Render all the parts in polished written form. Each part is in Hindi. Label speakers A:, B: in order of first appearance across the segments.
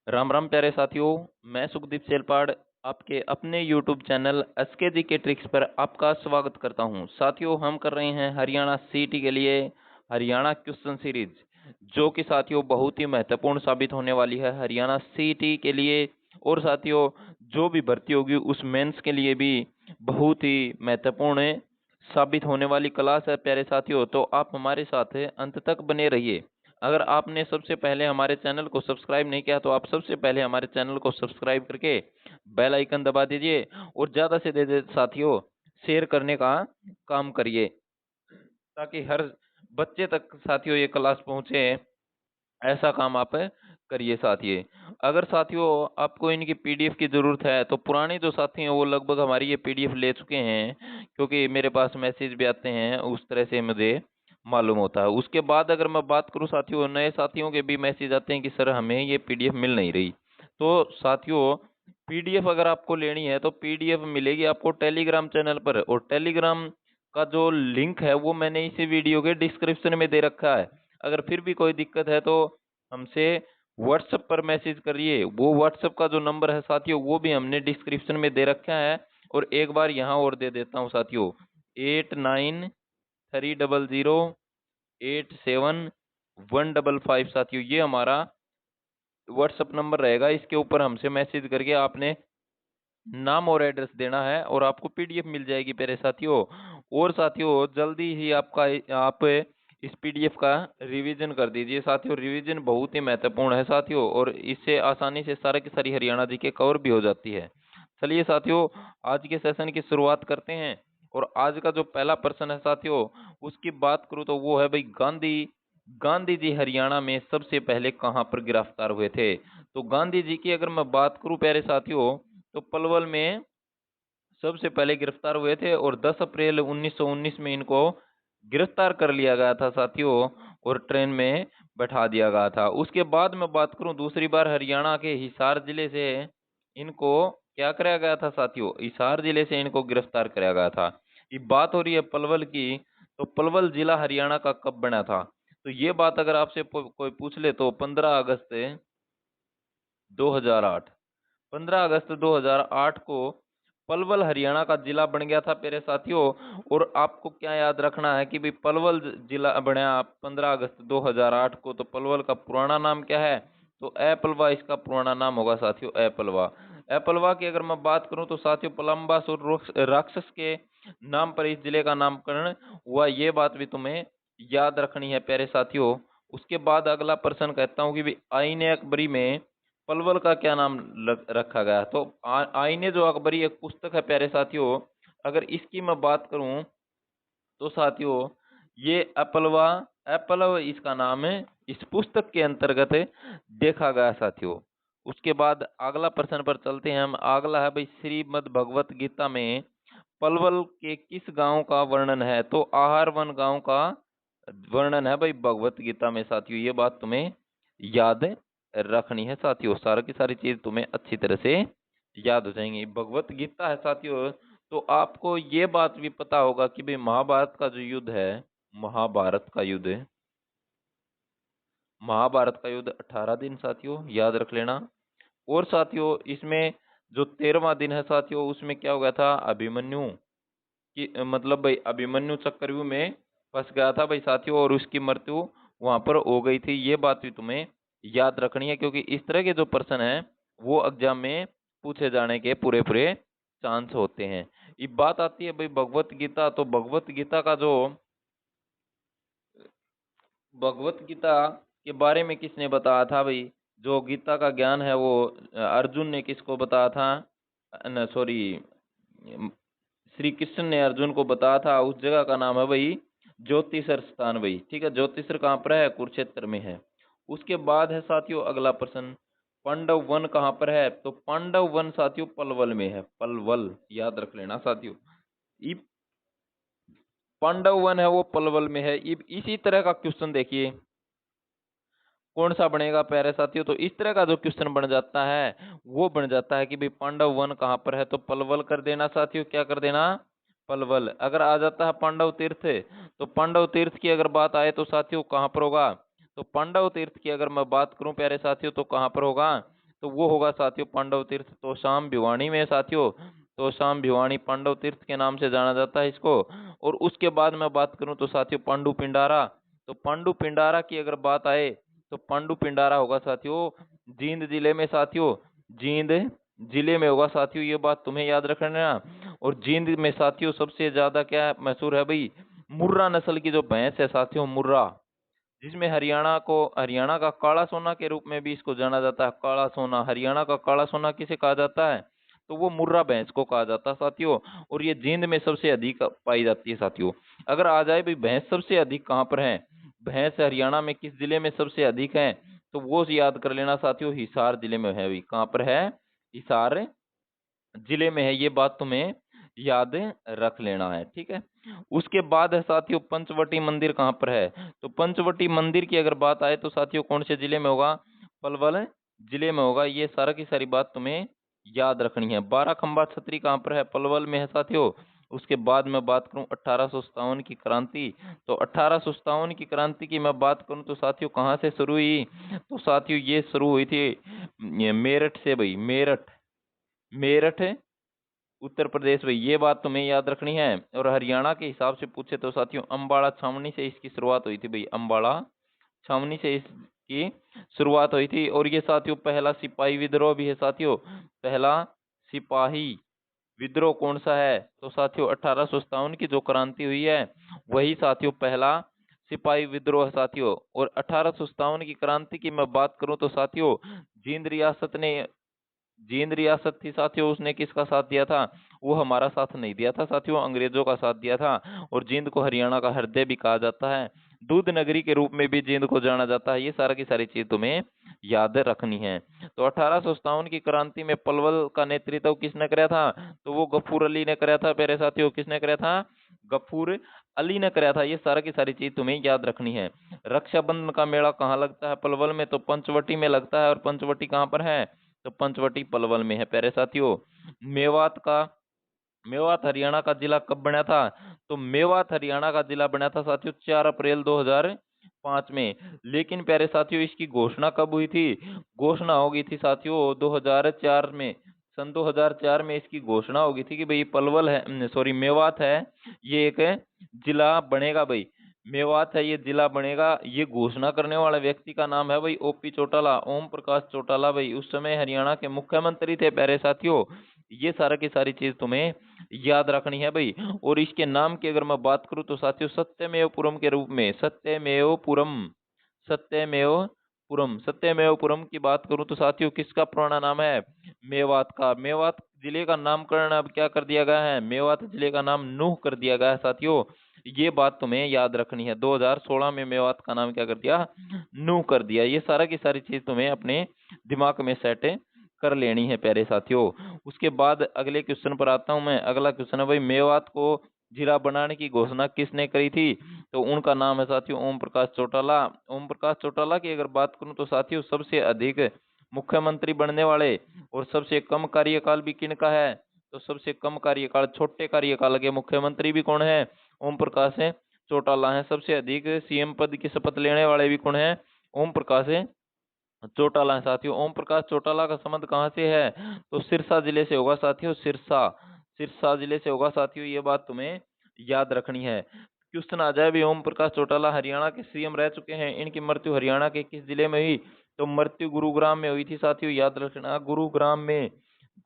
A: राम राम प्यारे साथियों। मैं सुखदीप सेलपाड़ आपके अपने YouTube चैनल एसके जी के ट्रिक्स पर आपका स्वागत करता हूं। साथियों, हम कर रहे हैं हरियाणा सीटी के लिए हरियाणा क्वेश्चन सीरीज, जो कि साथियों बहुत ही महत्वपूर्ण साबित होने वाली है हरियाणा सीटी के लिए। और साथियों, जो भी भर्ती होगी उस मेंस के लिए भी बहुत ही महत्वपूर्ण साबित होने वाली क्लास है प्यारे साथियों। तो आप हमारे साथ अंत तक बने रहिए। अगर आपने सबसे पहले हमारे चैनल को सब्सक्राइब नहीं किया तो आप सबसे पहले हमारे चैनल को सब्सक्राइब करके बेल आइकन दबा दीजिए और ज़्यादा से ज़्यादा साथियों शेयर करने का काम करिए, ताकि हर बच्चे तक साथियों ये क्लास पहुंचे। ऐसा काम आप करिए साथियों। अगर साथियों आपको इनकी पीडीएफ की ज़रूरत है तो पुराने जो साथी हैं वो लगभग हमारी ये पीडीएफ ले चुके हैं, क्योंकि मेरे पास मैसेज भी आते हैं, उस तरह से मुझे मालूम होता है। उसके बाद अगर मैं बात करूं साथियों, नए साथियों के भी मैसेज आते हैं कि सर हमें ये पीडीएफ मिल नहीं रही। तो साथियों, पीडीएफ अगर आपको लेनी है तो पीडीएफ मिलेगी आपको टेलीग्राम चैनल पर, और टेलीग्राम का जो लिंक है वो मैंने इसी वीडियो के डिस्क्रिप्शन में दे रखा है। अगर फिर भी कोई दिक्कत है तो हमसे व्हाट्सएप पर मैसेज करिए। वो व्हाट्सएप का जो नंबर है साथियों वो भी हमने डिस्क्रिप्शन में दे रखा है। और एक बार यहाँ और दे देता हूँ साथियों, 8930008715 साथियों, ये हमारा व्हाट्सएप नंबर रहेगा। इसके ऊपर हमसे मैसेज करके आपने नाम और एड्रेस देना है और आपको पीडीएफ मिल जाएगी प्यारे साथियों। और साथियों, जल्दी ही आप इस पीडीएफ का रिवीजन कर दीजिए साथियों। रिवीजन बहुत ही महत्वपूर्ण है साथियों, और इससे आसानी से सारा की सारी हरियाणा जी के कवर भी हो जाती है। चलिए साथियों, आज के सेशन की शुरुआत करते हैं। और आज का जो पहला प्रश्न है साथियों, उसकी बात करूँ तो वो है भाई, गांधी गांधी जी हरियाणा में सबसे पहले कहाँ पर गिरफ्तार हुए थे। तो गांधी जी की अगर मैं बात करूं प्यारे साथियों, तो पलवल में सबसे पहले गिरफ्तार हुए थे और 10 अप्रैल 1919 में इनको गिरफ्तार कर लिया गया था साथियों, और ट्रेन में बैठा दिया गया था। उसके बाद मैं बात करूं, दूसरी बार हरियाणा के हिसार जिले से इनको क्या कराया गया था साथियों, हिसार जिले से इनको गिरफ्तार कराया गया था। ये बात हो रही है पलवल की, तो पलवल जिला हरियाणा का कब बना था। तो ये बात अगर आपसे कोई पूछ ले तो 15 अगस्त 2008, 15 अगस्त 2008 को पलवल हरियाणा का जिला बन गया था प्यारे साथियों। और आपको क्या याद रखना है कि भाई पलवल जिला बना 15 अगस्त 2008 को, तो पलवल का पुराना नाम क्या है, तो एपलवा इसका पुराना नाम होगा साथियों, एपलवा। एपलवा की अगर मैं बात करूं तो साथियों, पलम्बासुर राक्षस के नाम पर इस जिले का नामकरण हुआ, ये बात भी तुम्हें याद रखनी है प्यारे साथियों। उसके बाद अगला प्रश्न कहता हूँ कि भाई आईने अकबरी में पलवल का क्या नाम रखा गया। तो आईने जो अकबरी एक पुस्तक है प्यारे साथियों, अगर इसकी मैं बात करूं तो साथियों, ये अपलवा एप्पलव इसका नाम है, इस पुस्तक के अंतर्गत देखा गया साथियों। उसके बाद अगला प्रश्न पर चलते हैं हम। अगला है भाई, श्रीमद् भगवत गीता में पलवल के किस गांव का वर्णन है। तो आहार वन गांव का वर्णन है भाई भगवत गीता में साथियों। ये बात तुम्हें याद रखनी है साथियों, सारी की सारी चीज तुम्हें अच्छी तरह से याद हो जाएंगी। भगवत गीता है साथियों, तो आपको ये बात भी पता होगा कि भाई महाभारत का जो युद्ध है, महाभारत का युद्ध महाभारत का युद्ध 18 दिन साथियों, याद रख लेना। और साथियों, इसमें जो 13वां दिन है साथियों, उसमें क्या हो गया था, अभिमन्यु कि मतलब भाई अभिमन्यु चक्रव्यूह में फंस गया था भाई साथियों, और उसकी मृत्यु वहां पर हो गई थी। ये बात भी तुम्हें याद रखनी है, क्योंकि इस तरह के जो प्रश्न है वो एग्जाम में पूछे जाने के पूरे पूरे चांस होते हैं। ये बात आती है भाई भगवत गीता, तो भगवत गीता के बारे में किसने बताया था भाई, जो गीता का ज्ञान है वो अर्जुन ने किसको बताया था, न सॉरी, श्री कृष्ण ने अर्जुन को बताया था। उस जगह का नाम है भाई ज्योतिषर स्थान भाई, ठीक है। ज्योतिषर कहाँ पर है, कुरुक्षेत्र में है। उसके बाद है साथियों अगला प्रश्न, पांडव वन कहाँ पर है। तो पांडव वन साथियों पलवल में है, पलवल याद रख लेना साथियों। ये पांडव वन है वो पलवल में है। इसी तरह का क्वेश्चन देखिए कौन सा बनेगा प्यारे साथियों। तो इस तरह का जो क्वेश्चन बन जाता है वो बन जाता है कि भाई पांडव वन कहाँ पर है, तो पलवल कर देना साथियों, क्या कर देना, पलवल। अगर आ जाता है पांडव तीर्थ, तो पांडव तीर्थ की अगर बात आए तो साथियों कहाँ पर होगा, तो पांडव तीर्थ की अगर मैं बात करूं प्यारे साथियों तो कहाँ पर होगा, तो वो होगा साथियों पांडव तीर्थ। तोशाम भिवानी में साथियों, तोशाम भिवानी पांडव तीर्थ के नाम से जाना जाता है इसको। और उसके बाद मैं बात करूं तो साथियों पांडु पिंडारा। तो पांडु पिंडारा की अगर बात आए तो पांडु पिंडारा होगा साथियों जींद जिले में साथियों, जींद जिले में होगा साथियों, ये बात तुम्हें याद रखना। और जींद में साथियों सबसे ज्यादा क्या मशहूर है भाई, मुर्रा नस्ल की जो भैंस है साथियों, मुर्रा, जिसमें हरियाणा का काला सोना के रूप में भी इसको जाना जाता है। काला सोना, हरियाणा का काला सोना किसे कहा जाता है, तो वो मुर्रा भैंस को कहा जाता है साथियों। और ये जींद में सबसे अधिक पाई जाती है साथियों। अगर आ जाए भाई भैंस सबसे अधिक कहाँ पर है, भैंस हरियाणा में किस जिले में सबसे अधिक है, तो वो याद कर लेना साथियों, हिसार जिले में है भाई। कहाँ पर है, हिसार जिले में है, ये बात तुम्हें याद रख लेना है, ठीक है। उसके बाद है साथियों पंचवटी मंदिर कहाँ पर है, तो पंचवटी मंदिर की अगर बात आए तो साथियों कौन से जिले में होगा, पलवल जिले में होगा। ये सारा की सारी बात तुम्हें याद रखनी है। बारह खंबा छतरी कहाँ पर है, पलवल में है साथियों। उसके बाद मैं बात करूं 1857 की क्रांति, तो 1857 की क्रांति की मैं बात करूं तो साथियों कहाँ से शुरू हुई, तो साथियों ये शुरू हुई थी मेरठ से भाई, मेरठ, मेरठ उत्तर प्रदेश भाई, ये बात तुम्हें याद रखनी है। और हरियाणा के हिसाब से पूछे तो साथियों अंबाला छावनी से इसकी शुरुआत हुई थी भाई, अंबाला छावनी से इसकी शुरुआत हुई थी। और ये साथियों पहला सिपाही विद्रोह भी है साथियों। पहला सिपाही विद्रोह कौन सा है, तो साथियों 1857 की जो क्रांति हुई है वही साथियों पहला सिपाही विद्रोह है साथियों। और 1857 की क्रांति की मैं बात करूं तो साथियों जींद रियासत ने, जींद रियासत थी साथियों, उसने किसका साथ दिया था, वो हमारा साथ नहीं दिया था साथियों, अंग्रेजों का साथ दिया था। और जींद को हरियाणा का हृदय भी कहा जाता है, दूध नगरी के रूप में भी जींद को जाना जाता है। ये सारा की सारी चीज तुम्हें याद रखनी है। तो 1857 की क्रांति में पलवल का नेतृत्व किसने कराया था, तो वो गफूर अली ने कराया था प्यारे साथियों। किसने कराया था, गफूर अली ने कराया था। ये सारा की सारी चीज तुम्हें याद रखनी है। रक्षाबंधन का मेला कहाँ लगता है पलवल में, तो पंचवटी में लगता है। और पंचवटी कहाँ पर है, तो पंचवटी पलवल में है प्यारे साथियों। मेवात का, मेवात हरियाणा का जिला कब बना था, तो मेवात हरियाणा का जिला बना था साथियों 4 अप्रैल 2005 में। लेकिन प्यारे साथियों इसकी घोषणा कब हुई थी, घोषणा हो गई थी साथियों 2004 में। सन 2004 में इसकी घोषणा हो गई थी कि भाई पलवल है, सॉरी मेवात है, ये एक जिला बनेगा भाई, मेवात है ये जिला बनेगा। ये घोषणा करने वाले व्यक्ति का नाम है भाई ओपी चौटाला, ओम प्रकाश चौटाला भाई, उस समय हरियाणा के मुख्यमंत्री थे प्यारे साथियों। ये सारा की सारी चीज तुम्हें याद रखनी है भाई। और इसके नाम की अगर मैं बात करूं तो साथियों सत्यमेवपुरम के रूप में, सत्यमेवपुरम, सत्यमेवपुरम, सत्यमेवपुरम की बात करूं तो साथियों किसका पुराना नाम है, मेवात का। मेवात जिले का नामकरण अब क्या कर दिया गया है, मेवात जिले का नाम नूह कर दिया गया है साथियों। ये बात तुम्हें याद रखनी है, 2016 में मेवात का नाम क्या कर दिया, नूह कर दिया। ये सारा की सारी चीज तुम्हें अपने दिमाग में सेट कर लेनी है प्यारे साथियों। उसके बाद अगले क्वेश्चन पर आता हूं मैं। अगला क्वेश्चन है भाई मेवात को जिला बनाने की घोषणा किसने करी थी, तो उनका नाम है साथियों ओम प्रकाश चौटाला। ओम प्रकाश चौटाला की अगर बात करूं तो साथियों सबसे अधिक मुख्यमंत्री बनने वाले और सबसे कम कार्यकाल भी किनका है, तो सबसे कम कार्यकाल, छोटे कार्यकाल के मुख्यमंत्री भी कौन है, ओम प्रकाश है चौटाला है। सबसे अधिक सीएम पद की शपथ लेने वाले भी कौन है, ओम प्रकाश है चौटाला है साथियों। ओम प्रकाश चौटाला का संबंध कहाँ से है, तो सिरसा जिले से होगा साथियों, सिरसा, सिरसा जिले से होगा साथियों। ये बात तुम्हें याद रखनी है। क्वेश्चन आ जाए भी ओम प्रकाश चौटाला हरियाणा के सीएम रह चुके हैं, इनकी मृत्यु हरियाणा के किस जिले में हुई, तो मृत्यु गुरुग्राम में हुई थी साथियों, याद रखना गुरुग्राम में,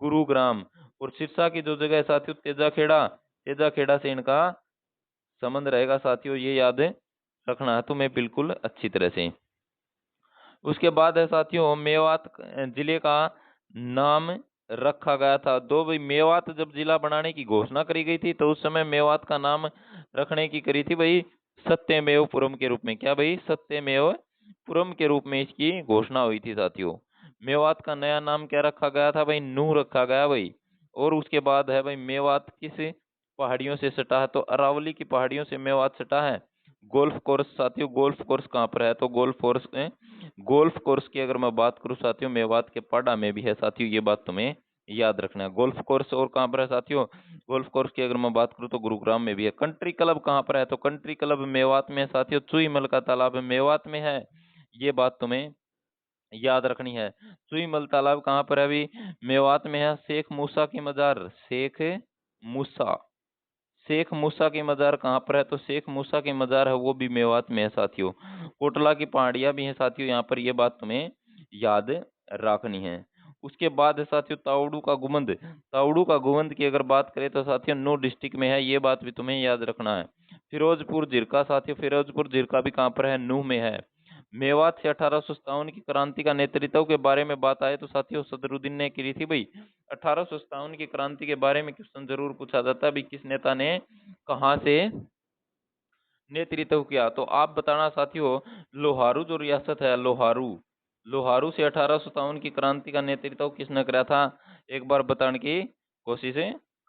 A: गुरुग्राम। और सिरसा की जो जगह है साथियों तेजाखेड़ा, तेजाखेड़ा से इनका संबंध रहेगा साथियों, ये याद रखना है तुम्हें बिल्कुल अच्छी तरह से। उसके बाद है साथियों मेवात जिले का नाम रखा गया था, दो भाई मेवात जब जिला बनाने की घोषणा करी गई थी तो उस समय मेवात का नाम रखने की करी थी भाई सत्यमेवपुरम के रूप में। क्या भाई, सत्यमेवपुरम के रूप में इसकी घोषणा हुई थी साथियों। मेवात का नया नाम क्या रखा गया था भाई, नूह रखा गया भाई। और उसके बाद है भाई मेवात किस पहाड़ियों से सटा है, तो अरावली की पहाड़ियों से मेवात सटा है। गोल्फ कोर्स साथियों, गोल्फ कोर्स कहाँ पर है, तो गोल्फ कोर्स, गोल्फ कोर्स की अगर मैं बात करूं साथियों मेवात के पाडा में भी है साथियों, ये बात तुम्हें याद रखना है गोल्फ कोर्स। और कहाँ पर है साथियों, गोल्फ कोर्स की अगर मैं बात करूं तो गुरुग्राम में भी है। कंट्री क्लब कहाँ पर है, तो कंट्री क्लब मेवात में है साथियों। चुईमल का तालाब मेवात में है, ये बात तुम्हें याद रखनी है। सुईमल तालाब कहाँ पर है अभी? मेवात में है। शेख मूसा की मजार, मूसा शेख मूसा की मजार कहाँ पर है? तो शेख मूसा की मजार है वो भी मेवात में है साथियों। कोटला की पहाड़ियां भी हैं साथियों यहाँ पर, ये बात तुम्हें याद रखनी है। उसके बाद है साथियों ताउडू का गुंबद। ताउडू का गुंबद की अगर बात करें तो साथियों नू डिस्ट्रिक्ट में है, ये बात भी तुम्हें याद रखना है। फिरोजपुर झिरका साथियों, फिरोजपुर झिरका भी कहाँ पर है? नूह में है। मेवात से 1857 की क्रांति का नेतृत्व के बारे में बात आए तो साथियों सदरुद्दीन ने की थी भाई। 1857 की क्रांति के बारे में क्वेश्चन जरूर पूछा जाता है भाई, किस नेता ने कहां से नेतृत्व किया? तो आप बताना साथियों, लोहारू जो रियासत है, लोहारू लोहारू से 1857 की क्रांति का नेतृत्व किसने करा था? एक बार बताने की कोशिश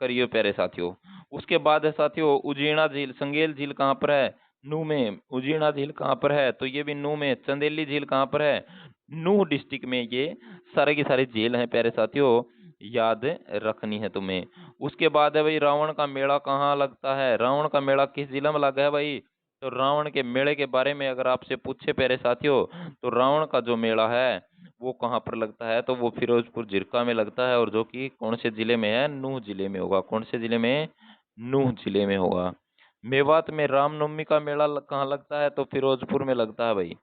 A: करिए प्यारे साथियों। उसके बाद है साथियों उजीना झील, संगेल झील कहाँ पर है? नूह में। उजीना झील कहाँ पर है? तो ये भी नूह में। चंदेली झील कहाँ पर है? नूह डिस्ट्रिक्ट में। ये सारे की सारी झील हैं प्यारे साथियों, याद रखनी है तुम्हें। उसके बाद है भाई रावण का मेला कहाँ लगता है? रावण का मेला किस जिला में लगा है भाई? तो रावण के मेले के बारे में अगर आपसे पूछे प्यारे साथियों, तो रावण का जो मेला है वो कहाँ पर लगता है? तो वो फिरोजपुर झिरका में लगता है, और जो कि कौन से जिले में है? नूह जिले में होगा। कौन से जिले में? नूह जिले में होगा। मेवात में रामनवमी का मेला कहाँ लगता है? तो फिरोजपुर में लगता है भाई।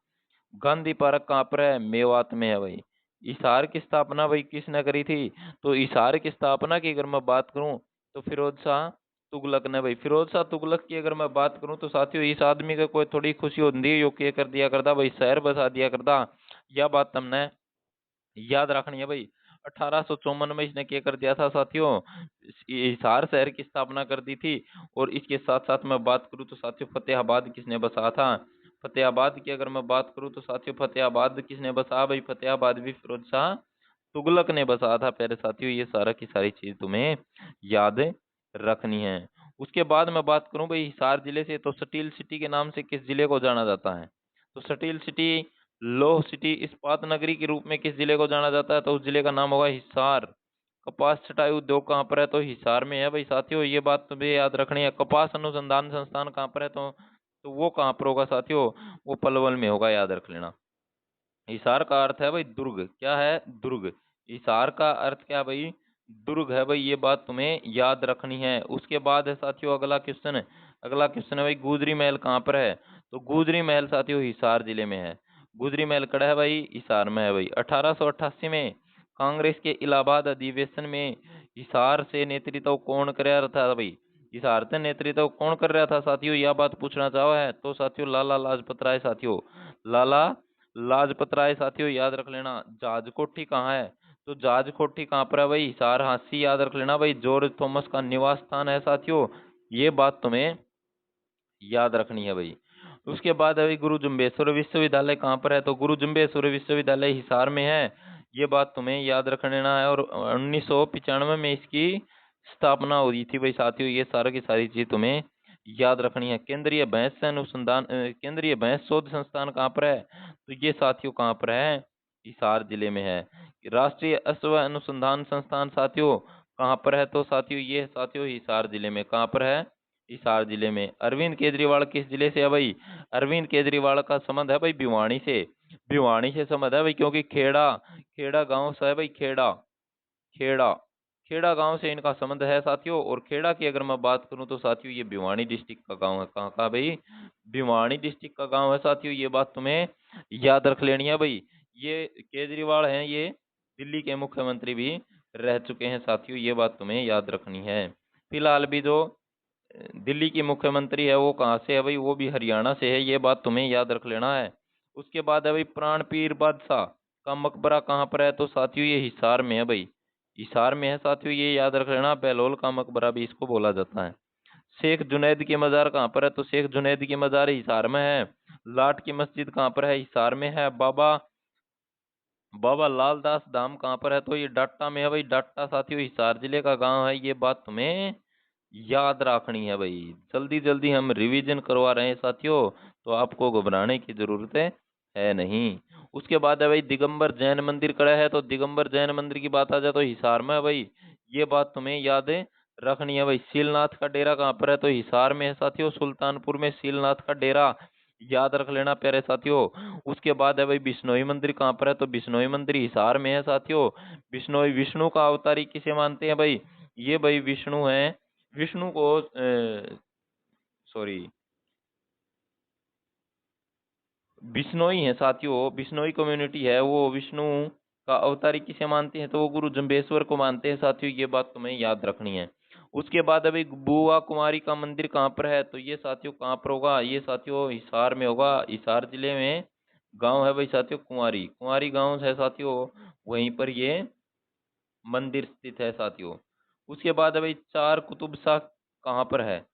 A: गांधी पार्क कहाँ पर है? मेवात में है भाई। हिसार की स्थापना भाई किसने करी थी? तो हिसार की स्थापना की अगर मैं बात करूं तो फिरोज शाह तुगलक ने भाई। फिरोज शाह तुगलक की अगर मैं बात करूं तो साथियों इस आदमी को कोई थोड़ी खुशी होती है, यो क्या कर दिया करता भाई, शहर बसा दिया करता। यह बात तुमने याद रखनी है भाई। 1854 में इसने क्या कर दिया था साथियों? हिसार शहर की स्थापना कर दी थी। और इसके साथ साथ मैं बात करूं तो साथियों फतेहाबाद किसने बसाया था? फतेहाबाद की अगर मैं बात करूं तो साथियों फतेहाबाद किसने बसाया भाई? फतेहाबाद भी फिरोज शाह तुगलक ने बसाया था प्यारे साथियों। ये सारा की सारी चीज तुम्हें याद रखनी है। उसके बाद मैं बात करूं भाई हिसार जिले से, तो स्टील सिटी के नाम से किस जिले को जाना जाता है? तो स्टील सिटी, लोह सिटी, इस्पात नगरी के रूप में किस जिले को जाना जाता है? तो उस जिले का नाम होगा हिसार। कपास छटाई उद्योग कहाँ पर है? तो हिसार में है भाई साथियों, ये बात तुम्हें याद रखनी है। कपास अनुसंधान संस्थान कहाँ पर है? तो वो कहाँ पर होगा साथियों? वो पलवल में होगा, याद रख लेना। हिसार का अर्थ है भाई दुर्ग। क्या है? दुर्ग। हिसार का अर्थ क्या है भाई? दुर्ग है भाई, ये बात तुम्हें याद रखनी है। उसके बाद है साथियों अगला क्वेश्चन है। अगला क्वेश्चन है भाई गुजरी महल कहाँ पर है? तो गुजरी महल साथियों हिसार जिले में है। गुजरी महल कड़ा है भाई? हिसार में है भाई। 1888 में कांग्रेस के इलाहाबाद अधिवेशन में हिसार से नेतृत्व कौन कर रहा था भाई? हिसार से नेतृत्व कौन कर रहा था साथियों? यह बात पूछना चाहो है तो साथियों लाला लाजपत राय साथियों, लाला लाजपत राय साथियों, याद रख लेना। जहाज कोठी कहाँ है? तो जहाज कोठी कहाँ पर है भाई? हिसार हांसी, याद रख लेना भाई। जॉर्ज थॉमस का निवास स्थान है साथियों, ये बात तुम्हें याद रखनी है भाई। उसके बाद अभी गुरु जुम्बेश्वर विश्वविद्यालय कहाँ पर है? तो गुरु जुम्बेश्वर विश्वविद्यालय हिसार में है, ये बात तुम्हें याद रख लेना है। और 1995 में इसकी स्थापना हुई थी भाई साथियों, ये सारा की सारी चीज तुम्हें याद रखनी है। केंद्रीय भैंस शोध संस्थान कहाँ पर है? तो ये साथियों कहाँ पर है? हिसार जिले में है। राष्ट्रीय अश्व अनुसंधान संस्थान साथियों कहाँ पर है? तो साथियों ये साथियों हिसार जिले में। कहाँ पर है? हिसार जिले में। अरविंद केजरीवाल किस जिले से है भाई? अरविंद केजरीवाल का संबंध है भाई भिवानी से। भिवानी से संबंध है भाई, क्योंकि खेड़ा खेड़ा गांव से है भाई। खेड़ा खेड़ा खेड़ा गांव से इनका संबंध है साथियों। और खेड़ा की अगर मैं बात करूं तो साथियों ये भिवानी डिस्ट्रिक्ट का गांव है। कहाँ का भाई? भिवानी डिस्ट्रिक्ट का गांव है साथियों, ये बात तुम्हें याद रख लेनी है भाई। ये केजरीवाल हैं, ये दिल्ली के मुख्यमंत्री भी रह चुके हैं साथियों, ये बात तुम्हें याद रखनी है। फिलहाल भी जो दिल्ली की मुख्यमंत्री है वो कहाँ से है भाई? वो भी हरियाणा से है, ये बात तुम्हें याद रख लेना है। उसके बाद है भाई प्राणपीर बादशाह का मकबरा कहाँ पर है? तो साथियों ये हिसार में है भाई। हिसार में है साथियों, ये याद रख लेना। बहलोल का मकबरा भी इसको बोला जाता है। शेख जुनैद की मजार कहाँ पर है? तो शेख जुनैद की मजार हिसार में है। लाट की मस्जिद कहाँ पर है? हिसार में है। बाबा बाबा लाल दास धाम कहाँ पर है? तो ये डाटा में है भाई। डाटा साथियों हिसार जिले का गांव है, ये बात तुम्हें याद रखनी है भाई। जल्दी जल्दी हम रिवीजन करवा रहे हैं साथियों, तो आपको घबराने की जरूरत है नहीं। उसके बाद है भाई दिगंबर जैन मंदिर कड़ा है। तो दिगंबर जैन मंदिर की बात आ जाए तो हिसार में है भाई, ये बात तुम्हें याद रखनी है भाई। सीलनाथ का डेरा कहाँ पर है? तो हिसार में है साथियों। सुल्तानपुर में सीलनाथ का डेरा, याद रख लेना प्यारे साथियों। उसके बाद है भाई बिश्नोई मंदिर कहाँ पर है, तो बिश्नोई मंदिर हिसार में है साथियों। बिश्नोई विष्णु का अवतारी किसे मानते हैं भाई, ये भाई विष्णु है। विष्णु को सॉरी बिश्नोई है साथियों, बिश्नोई कम्युनिटी है वो विष्णु का अवतारी किसे मानते हैं, तो वो गुरु जम्बेश्वर को मानते हैं साथियों, ये बात तुम्हें याद रखनी है। उसके बाद अभी बुआ कुमारी का मंदिर कहाँ पर है, तो ये साथियों कहाँ पर होगा, ये साथियों हिसार में होगा। हिसार जिले में गांव है भाई साथियों कुंवारी, कुंवारी गांव है साथियों, वहीं पर ये मंदिर स्थित है साथियों। उसके बाद है भाई चार कुतुब शाह कहाँ पर है,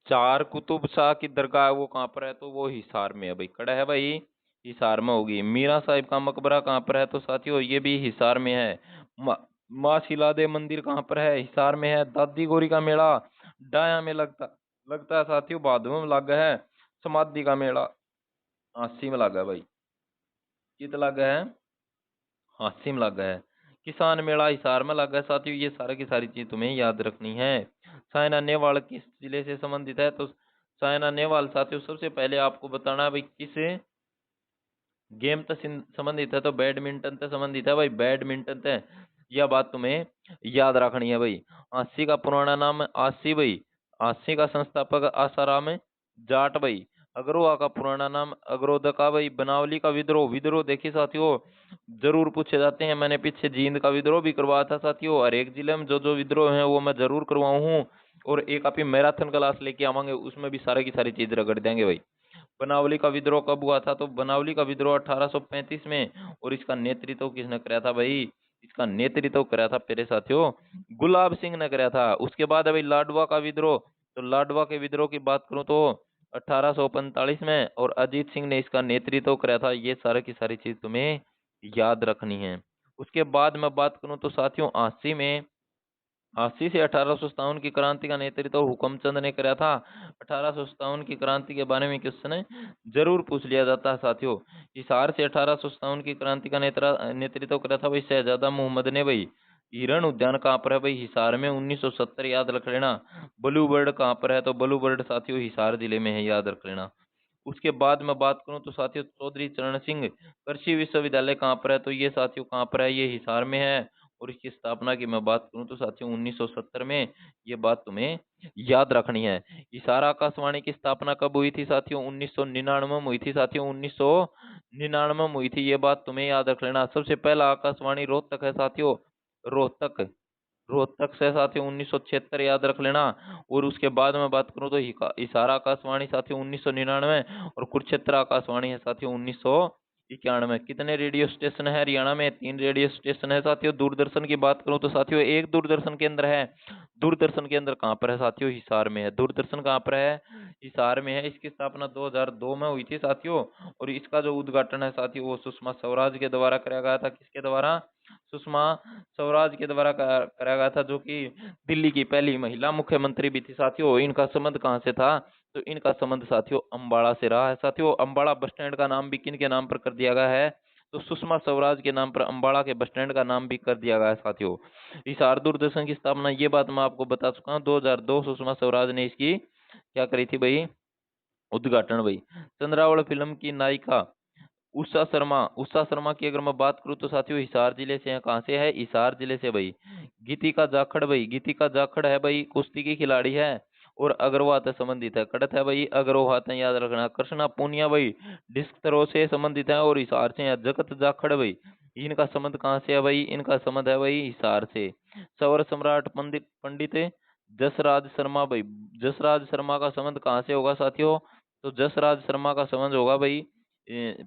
A: चार कुतुब शाह की दरगाह है वो कहाँ पर है, तो वो हिसार में है भाई, कड़ा है भाई हिसार में होगी। मीरा साहिब का मकबरा कहाँ पर है, तो साथियों ये भी हिसार में है। माँ शिलादे मंदिर कहाँ पर है, हिसार में है। दादी गोरी का मेला डाया में लगता लगता है साथियों, भादों में लगा है। समाधि का मेला अस्सी में लगा है भाई, कित लगा है, अस्सी में लगा है। किसान मेला हिसार में लगा है साथियों, ये सारी की सारी चीज तुम्हें याद रखनी है। सायना नेहवाल किस जिले से संबंधित है, तो सायना नेहवाल साथियों सबसे पहले आपको बताना है भाई किस गेम से संबंधित है, तो बैडमिंटन से संबंधित है भाई, बैडमिंटन से। यह बात तुम्हें याद रखनी है भाई। आसी का पुराना नाम है आसी भाई, आसी का संस्थापक आसाराम जाट भाई। अग्रोहा का पुराना नाम अग्रोदका भाई। बनावली का विद्रोह, विद्रोह देखिए साथियों जरूर पूछे जाते हैं, मैंने पीछे जींद का विद्रोह भी करवाया था साथियों। हर एक जिले में जो जो विद्रोह है वो मैं जरूर करवाऊँ हूँ, और एक आपकी मैराथन क्लास लेके आवांगे, उसमें भी सारी की सारी चीज रगड़ देंगे भाई। बनावली का विद्रोह कब हुआ था, तो बनावली का विद्रोह 1835 में, और इसका नेतृत्व किसने कराया था भाई, इसका नेतृत्व कराया था मेरे साथियों गुलाब सिंह ने कराया था। उसके बाद है भाई लाडवा का विद्रोह, तो लाडवा के विद्रोह की बात करूं तो 1845 में, और अजीत सिंह ने इसका नेतृत्व कराया था। ये सारे की सारी चीज तुम्हें याद रखनी है। उसके बाद मैं बात करूं तो साथियों 80 से 1857 की क्रांति का नेतृत्व हुकमचंद ने कराया था। 1857 की क्रांति के बारे में क्वेश्चन जरूर पूछ लिया जाता है साथियों। हिसार से 1857 की क्रांति का नेतृत्व कराया था भाई शहजादा मोहम्मद ने भाई। हिरण उद्यान कहाँ पर है भाई, हिसार में 1970, याद रख लेना। ब्लू बर्ड कहाँ पर है, तो ब्लू बर्ड साथियों हिसार जिले में है, याद रख लेना। उसके बाद मैं बात करूं तो साथियों चौधरी चरण सिंह कृषि विश्वविद्यालय कहाँ पर है, तो ये साथियों कहाँ पर है, ये हिसार में है। और इसकी स्थापना की मैं बात करूं तो साथियों 1970 में, ये बात तुम्हें याद रखनी है। हिसार आकाशवाणी की स्थापना कब हुई थी साथियों, 1999 में हुई थी साथियों, 1999 में हुई थी, ये बात तुम्हें याद रख लेना। सबसे पहला आकाशवाणी रोहतक है साथियों, रोहतक, रोहतक से साथियों 1976, याद रख लेना। और उसके बाद में बात करूं तो हिसार आकाशवाणी साथियों 1999, और कुरुक्षेत्र आकाशवाणी है साथियों 1991। कितने रेडियो स्टेशन है हरियाणा में, 3 रेडियो स्टेशन है साथियों। दूरदर्शन की बात करूं तो साथियों एक दूरदर्शन केंद्र है। दूरदर्शन केंद्र कहाँ पर है साथियों, हिसार में है। दूरदर्शन कहाँ पर है, हिसार में है। इसकी स्थापना 2002 में हुई थी साथियों, और इसका जो उद्घाटन है साथियों वो सुषमा स्वराज के द्वारा कराया गया था। किसके द्वारा, सुषमा स्वराज के द्वारा कराया गया था, जो कि दिल्ली की पहली महिला मुख्यमंत्री भी थी साथियों। इनका संबंध कहाँ से था, तो इनका संबंध साथियों अंबाला से रहा है साथियों। अंबाला बस स्टैंड का नाम भी किन के नाम पर कर दिया गया है, तो सुषमा स्वराज के नाम पर अंबाला के बस स्टैंड का नाम भी कर दिया गया है साथियों। हिसार दूरदर्शन की स्थापना, ये बात मैं आपको बता चुका हूँ, 2002 सुषमा स्वराज ने इसकी क्या करी थी भाई, उद्घाटन भाई। चंद्रावल फिल्म की नायिका उषा शर्मा की अगर मैं बात करूं तो साथियों हिसार जिले से है। कहाँ से है, हिसार जिले से भाई। गीतिका जाखड़ भाई, गीतिका जाखड़ है भाई कुश्ती की खिलाड़ी है, और अग्रवाल से संबंधित है। कड़त है भाई अग्रवाल है, याद रखना। कृष्णा पूनिया भाई डिस्क थ्रो से संबंधित है, और हिसार से है। जगत जाखड़ भाई, इनका संबंध कहाँ से है भाई, इनका संबंध है भाई हिसार से। सौर सम्राट पंडित पंडित जसराज शर्मा भाई, जसराज शर्मा का संबंध कहाँ से होगा साथियों, तो जसराज शर्मा का संबंध होगा भाई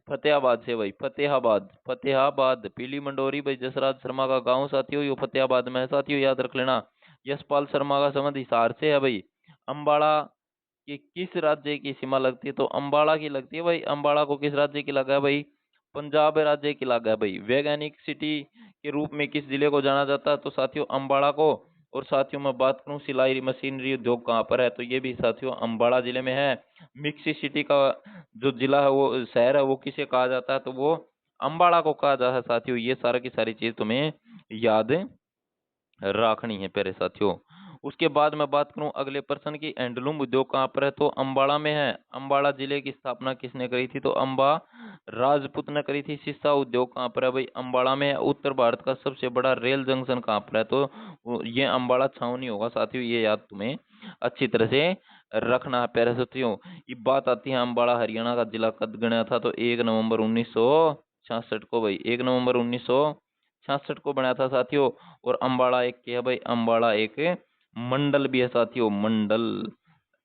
A: फतेहाबाद से भाई, फतेहाबाद, फतेहाबाद पीली मंडोरी भाई। जसराज शर्मा का गांव साथियों ये फतेहाबाद में है साथियों, याद रख लेना। यशपाल शर्मा का संबंध हिसार से है भाई। अंबाला की किस राज्य की सीमा लगती है, तो अंबाला की लगती है भाई। अंबाला को किस राज्य की लगा है भाई, पंजाब राज्य की लगा है भाई। वैज्ञानिक सिटी के रूप में किस जिले को जाना जाता है, तो साथियों अंबाला को। और साथियों मैं बात करूं सिलाई मशीनरी उद्योग कहाँ पर है, तो ये भी साथियों अंबाला जिले में है। मिक्सी सिटी का जो जिला है वो शहर है वो किसे कहा जाता है, तो वो अंबाला को कहा जाता है साथियों। ये सारा की सारी चीज तुम्हें याद रखनी है प्यारे साथियों। उसके बाद मैं बात करूं अगले प्रश्न की, हैंडलूम उद्योग कहाँ पर है, तो अम्बाड़ा में है। अम्बाड़ा जिले की स्थापना किसने करी थी, तो अम्बा राजपूत ने करी थी। शीशा उद्योग कहाँ पर है भाई, अम्बाड़ा में है। उत्तर भारत का सबसे बड़ा रेल जंक्शन कहाँ पर है, तो ये अम्बाड़ा छावनी होगा साथियों, ये याद तुम्हें अच्छी तरह से रखना है प्यारे साथियों। ये बात आती है अम्बाड़ा हरियाणा का जिला कब गढ़ा था, तो 1 नवंबर 1966 को भाई, 1 नवंबर 1966 को बनाया था साथियों। और अम्बाड़ा एक क्या है भाई, अम्बाड़ा एक मंडल भी है साथियों, मंडल।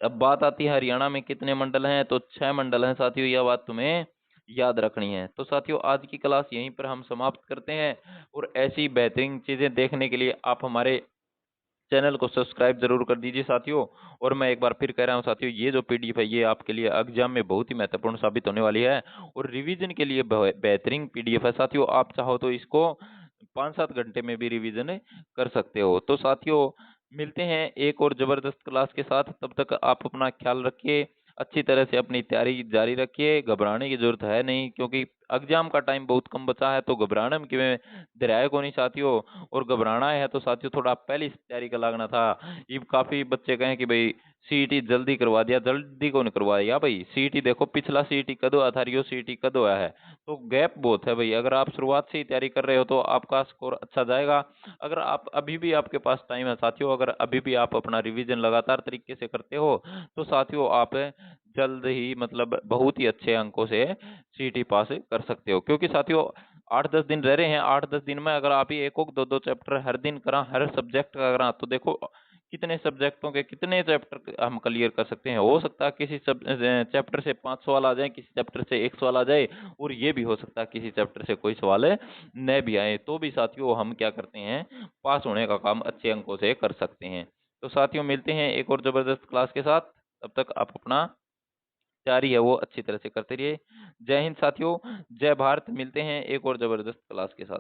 A: अब बात आती है हरियाणा में कितने मंडल हैं, तो 6 मंडल हैं साथियों, यह बात तुम्हें याद रखनी है। तो साथियों आज की क्लास यहीं पर हम समाप्त करते हैं, और ऐसी बेहतरीन चीजें देखने के लिए आप हमारे चैनल को सब्सक्राइब जरूर कर दीजिए साथियों। और मैं एक बार फिर कह रहा हूं साथियों, ये जो पीडीएफ है ये आपके लिए एग्जाम में बहुत ही महत्वपूर्ण साबित होने वाली है, और रिवीजन के लिए बेहतरीन पीडीएफ है साथियों। आप चाहो तो इसको 5-7 घंटे में भी रिवीजन कर सकते हो। तो साथियों मिलते हैं एक और जबरदस्त क्लास के साथ, तब तक आप अपना ख्याल रखिए, अच्छी तरह से अपनी तैयारी जारी रखिए। घबराने की जरूरत है नहीं, क्योंकि एग्जाम का टाइम बहुत कम बचा है, तो घबराने में क्यों डराए को नहीं साथियों। और घबराना है तो साथियों थोड़ा पहले से तैयारी का लगना था। ये काफी बच्चे कहें कि भाई सीईटी जल्दी करवा दिया, जल्दी कौन करवाया भाई, सीईटी देखो पिछला सीईटी कदों आया था, रियो सीईटी कदों आया है, तो गैप बहुत है भाई। अगर आप शुरुआत से ही तैयारी कर रहे हो तो आपका स्कोर अच्छा जाएगा। अगर आप अभी भी आपके पास टाइम है साथियों, अगर अभी भी आप अपना रिवीजन लगातार तरीके से करते हो, तो साथियों आप जल्द ही मतलब बहुत ही अच्छे अंकों से सीईटी पास कर सकते हो। क्योंकि साथियों 8-10 दिन रह रहे हैं, 8-10 दिन में अगर आप ही एक दो चैप्टर हर दिन करा, हर सब्जेक्ट का करा, तो देखो कितने सब्जेक्टों के कितने चैप्टर हम क्लियर कर सकते हैं। हो सकता है किसी चैप्टर से 5 सवाल आ जाए, किसी चैप्टर से 1 सवाल आ जाए, और ये भी हो सकता है किसी चैप्टर से कोई सवाल न भी आए, तो भी साथियों हम क्या करते हैं, पास होने का काम अच्छे अंकों से कर सकते हैं। तो साथियों मिलते हैं एक और जबरदस्त क्लास के साथ, तब तक आप अपना तैयारी है वो अच्छी तरह से करते रहिए। जय हिंद साथियों, जय भारत। मिलते हैं एक और जबरदस्त क्लास के साथ।